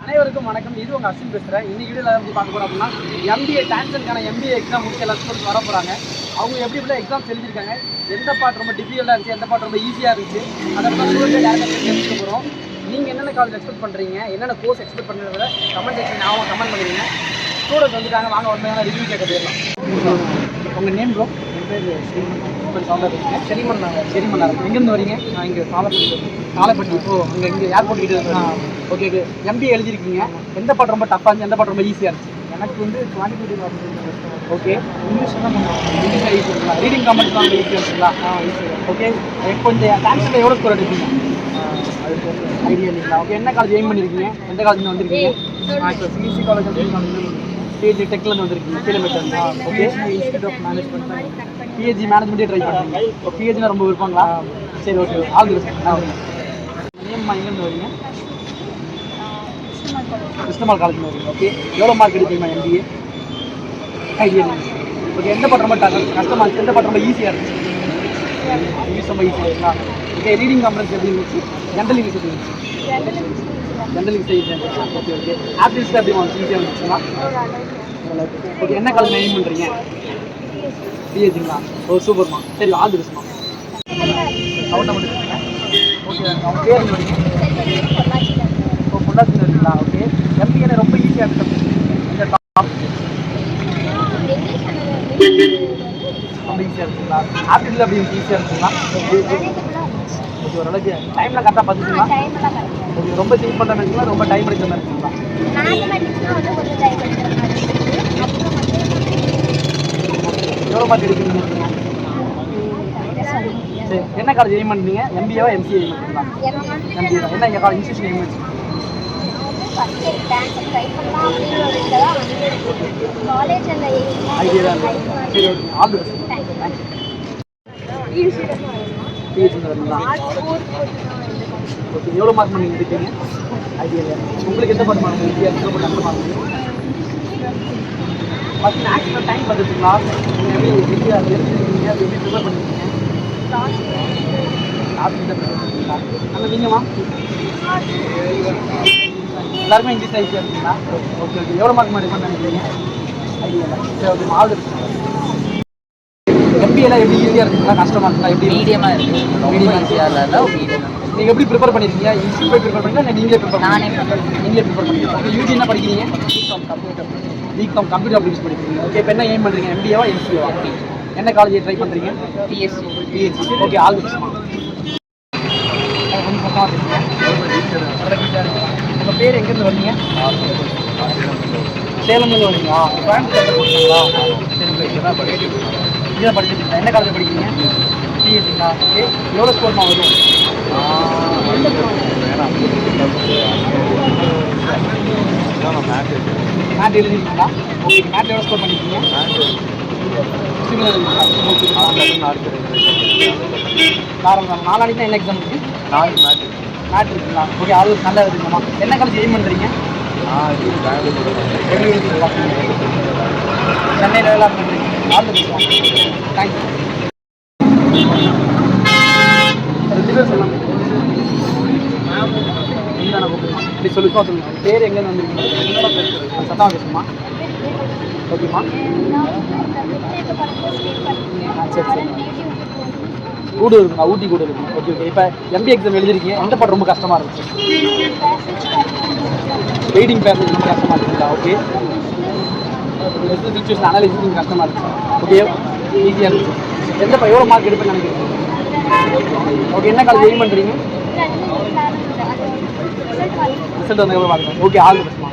அனைவருக்கும் வணக்கம். இது உங்கள் அஸ்வின் பேசுகிறேன். இன்னைக்கு வீடியோவில் எப்படி பார்க்க போகிறோம் அப்படின்னா, எம்பிஏ டான்சனுக்கான எம்பிஏ எக்ஸாம் முடிச்சு எல்லா ஸ்டூடெண்ட்ஸ் வர போகிறாங்க. அவங்க எப்படி எக்ஸாம் எழுதியிருக்காங்க, எந்த பாட்டு ரொம்ப டிஃபிகல்ட்டாக இருந்துச்சு, எந்த பாட்டு ரொம்ப ஈஸியாக இருந்துச்சு, அதை பற்றி ஸ்டூடெண்ட் டேரக்டாக தெரிஞ்சுக்க போகிறோம். நீங்கள் என்னென்ன காலேஜ் எக்ஸ்பெக்ட் பண்ணுறீங்க, என்னென்ன கோர்ஸ் எக்ஸ்பெக்ட் பண்ணுறத கமெண்ட் செக்ஷன் ஞாபகம் கமெண்ட் பண்ணுறீங்க. ஸ்டூடெண்ட்ஸ் வந்துட்டாங்க, வாங்க உண்மையான ரிவ்யூ கேட்க போயிடலாம். உங்கள் நேம் ப்ரோ? என் பேர் ஸ்ரீமன் சவுண்டாக இருக்கீங்க. செரிமண்ணா இருக்கு. எங்கேருந்து வரீங்க? நான் இங்கே காலைப்பட்டி. இங்கே ஏர்போர்ட் கிட்ட. ஓகே. எம்பிஏ எழுதிருக்கீங்க. எந்த பாட்டு ரொம்ப டஃப்பாக இருந்துச்சு, எந்த பாட்டு ரொம்ப ஈஸியாக இருந்துச்சு? எனக்கு குவான்டிடேட்டிவ் ஓகே. இங்கிலீஷ் தான் இங்கிலீஷ் ஈஸி இருக்குங்களா? ரீடிங் காம்படிஷன் ரொம்ப ஈஸியாக இருக்குங்களா? ஈஸி. ஓகே. இப்போ இந்த டான்ஸில் எவ்வளோ ஸ்கோர் எடுப்பீங்க? ஐடியா இல்லைங்களா? ஓகே. என்ன காலேஜ் எய்ம் பண்ணியிருக்கீங்க, எந்த காலேஜ்னு வந்திருக்கீங்க? இப்போ சிஎஸ்சி காலேஜ் பிஹெச்சி டெக்லேருந்து வந்திருக்கீங்க. Kilometre. Okay. Institute of management PhD மேனேஜ்மெண்ட்டே ட்ரை பண்ணுறீங்க. இப்போ பிஹெச்னா ரொம்ப விருப்பங்களா? சரி, ஓகே. All the best. நேம்மா எங்கேருந்து வரீங்க? கிருஷ்ணமால் காலேஜ் வரீங்க. ஓகே. எவ்வளோ மார்க் எடுப்பீங்க எம்பிஏ? ஐடியா இல்லை. ஓகே. எந்த பாட்டு ரொம்ப கஷ்டமாக இருந்துச்சு, எந்த பாட்டு ரொம்ப ஈஸியாக இருந்துச்சு? இங்கிலீஷ் ரொம்ப ஈஸியாக இருக்குங்களா? ஓகே. ரீடிங் காம்படிஷன் எப்படி இருந்துச்சு? ஜென்ரல் இங்கிலீஷ் எப்படி இருந்துச்சு? ஜென்ரல் இங்கிலீஷ் ஈஸியாக இருந்துச்சு. ஓகே. ஆப்டில்ஸில் எப்படி வந்துச்சு? ஈஸியாக இருந்துச்சுங்களா? ஓகே. என்ன காலேஜ் எய்ம் பண்ணுறீங்க? பிஹெச்சிங்களா? ஓ, சூப்பர்மா. சரி, ஆல் தி பெஸ்ட்மா. சவுண்டை மட்டும் இருக்குங்க. ஓகே. அவங்க பேர் என்ன வரீங்க? ஓ, பொள்ளாச்சியில் இருக்கீங்களா? ஓகே. எம்பிஏல ரொம்ப ஈஸியாக இருக்குது. இந்த டாப் ரொம்ப ஈஸியாக இருக்குங்களா? ஆப்டில் அப்படி ஈஸியாக இருக்குங்களா? ஓகே. ஓரளவுக்கு டைமில் கரெக்டாக பார்த்துங்களா? ஓகே. ரொம்ப திங்க் பண்ணுற மாதிரி இருக்குங்களா, ரொம்ப டைம் எடுக்கிற மாதிரி இருக்குங்களா? எவ்வளோ மார்க் எடுக்கிறீங்க? சரி. என்ன காலேஜ் எய்ம் பண்ணுறீங்க? எம்பிஏவா எம்சிஏ எய்ம் பண்ணுறீங்களா? எம்பிஏ தான். என்ன எங்கள் காலேஜ் இன்ஸ்டியூஷன் எய்ம் வச்சு? ஐடியா தான். சரி, okay. All the best. Thanks. PHC வரீங்களா? ஓகே. எவ்வளோ மார்க் பண்ணி இருக்கீங்க? ஐடியா இல்லை. உங்களுக்கு எந்த பாட்டு மார்க் ஈஸியாக எவ்வளோ பாட்டு அந்த மார்க்? ஃபஸ்ட் மேக்ஸிமம் டைம் பார்த்துருக்கீங்களா? நீங்கள் எப்படி ஈஸியாக எழுதிருக்கீங்க, அது எப்படி ப்ரிப்பேர் பண்ணிருக்கீங்க? ஆனால் நீங்கம்மா எல்லாருமே இங்கிலீஷ் ஈஸியாக இருக்குங்களா? ஓகே. ஓகே. எவ்வளோ மார்க் மாதிரி பண்ண நினைக்கிறீங்க? ஐடியா இல்லை. சரி, ஓகே. ஆல் எம்பிஏலாம் எப்படி ஈஸியாக இருக்குங்களா, கஷ்டமாக இருக்குங்களா? எப்படி மீடியமாக இருக்குது. மீடியமாக ஈஸியாக மீடியம். நீங்கள் எப்படி ப்ரிப்பேர் பண்ணியிருக்கீங்க? இன்ஸ்டியூட் போய் ப்ரிப்பேர் பண்ணீங்களா, நீங்களே ப்ரிப்பேர் நீங்களே ப்ரிப்பேர் பண்ணிருக்கீங்க? யூஜி என்ன படிக்கிறீங்க? பிகாம் கம்ப்யூட்டர் அப்ளிகேஷன் படிக்கிறீங்க. ஓகே. இப்போ என்ன எய்ம் பண்ணுறீங்க? எம்பிஏவா எம்சிஏவா? என்ன காலேஜ் ட்ரை பண்ணுறீங்க? PHC. Okay. All the best. கொஞ்சம் பக்கமாக பேசுங்க. உங்கள் பேர் எங்கேருந்து வரீங்க? சேலம்லேருந்து வரீங்களா? கோயம்புத்தூர் போட்டுங்களா? சரி, இதான் படிச்சுருக்கீங்களா? என்ன காலேஜ் படிக்கிறீங்க? பிஹெச்சிங்களா? ஓகே. எவ்வளோ ஸ்கோர்மா வரும்? மேட் எழுதிருக்கீங்களா? ஓகே. மேட் எவ்வளோ ஸ்கோர் பண்ணியிருக்கீங்க? நாளானிக்கு தான் என்ன எக்ஸாம் இருக்குது? மேட் இருக்குங்களா? ஓகே. அது நல்லா இருக்குங்கம்மா. என்ன காலேஜ் எய்ம் பண்ணுறீங்க? சென்னையில் எல்லாம் பண்ணுறீங்க. All the best. தேங்க்ஸ். 2 பேர் சொல்லலாம். இப்படி சொல்லிக்கோ சொல்லுங்கள். பேர் எங்கேருந்து வந்துருக்கீங்க? சத்தமாக பேசுமா? ஓகேம்மா. சரி சரி. கூடு இருக்குங்களா? ஊட்டி கூடு இருக்குங்க. ஓகே. ஓகே. இப்போ எம்பி எக்ஸாம் எழுதிருக்கீங்க. எந்த பாட்டு ரொம்ப கஷ்டமாக இருந்துச்சு? வெயிட்டிங் பேசேஜ் ரொம்ப கஷ்டமாக இருக்குங்களா? ஓகே. சிச்சுவேஷன் அனாலிசிஸ் கஷ்டமாக இருந்துச்சு. ஓகே. ஈஸியாக இருந்துச்சு. எவ்வளோ மார்க் எடுப்பேன்னு நினைக்கிறீங்க? ஓகே. என்ன காலேஜ் எய்ம் பண்ணுறீங்க? ரிசல்ட் வந்து எவ்வளோ மார்க்? ஓகே. All the பெஸ்ட்மா.